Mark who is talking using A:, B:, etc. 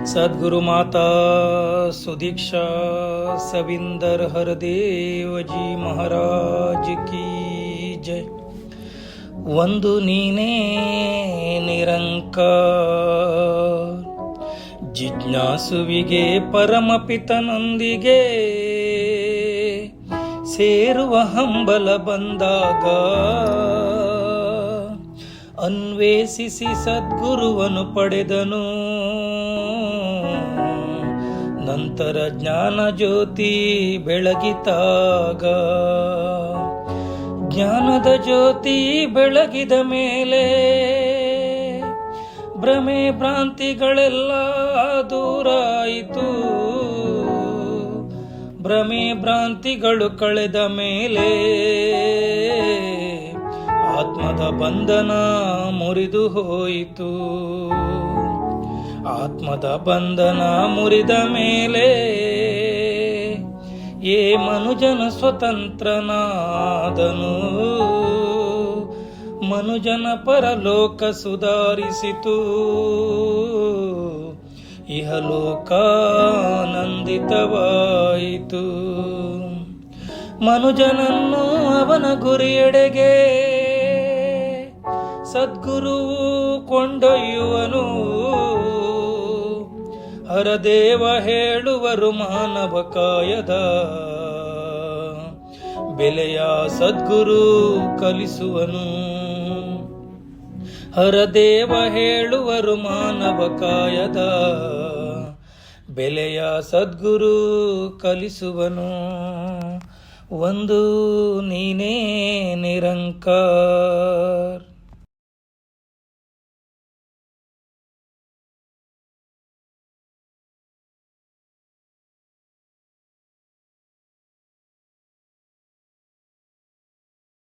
A: सद्गुरु माता सुदीक्षा सविंदर हरदेव जी महाराज की जय. ಒಂದು ನೀನೇ ನಿರಂಕಾರ, ಜಿಜ್ಞಾಸುವಿಗೆ ಪರಮಪಿತನೊಂದಿಗೆ ಸೇರುವ ಹಂಬಲ ಬಂದಾಗ ಅನ್ವೇಷಿಸಿ ಸದ್ಗುರುವನ್ನು ಪಡೆದನು. ನಂತರ ಜ್ಞಾನ ಜ್ಯೋತಿ ಬೆಳಗಿತಾಗ, ಜ್ಞಾನದ ಜ್ಯೋತಿ ಬೆಳಗಿದ ಮೇಲೆ ಭ್ರಮೆ ಭ್ರಾಂತಿಗಳೆಲ್ಲ ದೂರಾಯಿತು. ಭ್ರಮೆ ಭ್ರಾಂತಿಗಳು ಕಳೆದ ಮೇಲೆ ಆತ್ಮದ ಬಂಧನ ಮುರಿದು ಹೋಯಿತು. ಆತ್ಮದ ಬಂಧನ ಮುರಿದ ಮೇಲೆ ಏ ಮನುಜನ ಸ್ವತಂತ್ರನಾದನು. ಮನುಜನ ಪರಲೋಕ ಸುಧಾರಿಸಿತು, ಇಹಲೋಕಾನಂದಿತವಾಯಿತು. ಮನುಜನನ್ನು ಅವನ ಗುರಿಯೆಡೆಗೆ ಸದ್ಗುರುವು ಕೊಂಡೊಯ್ಯುವನು. ಹರದೇವ ಹೇಳುವರು ಮಾನವ ಕಾಯದ ಬೆಲೆಯ ಸದ್ಗುರು ಕಲಿಸುವನು. ಹರದೇವ ಹೇಳುವರು ಮಾನವ ಕಾಯದ ಬೆಲೆಯ ಸದ್ಗುರು ಕಲಿಸುವನು. ಒಂದು ನೀನೇ ನಿರಂಕಾರ.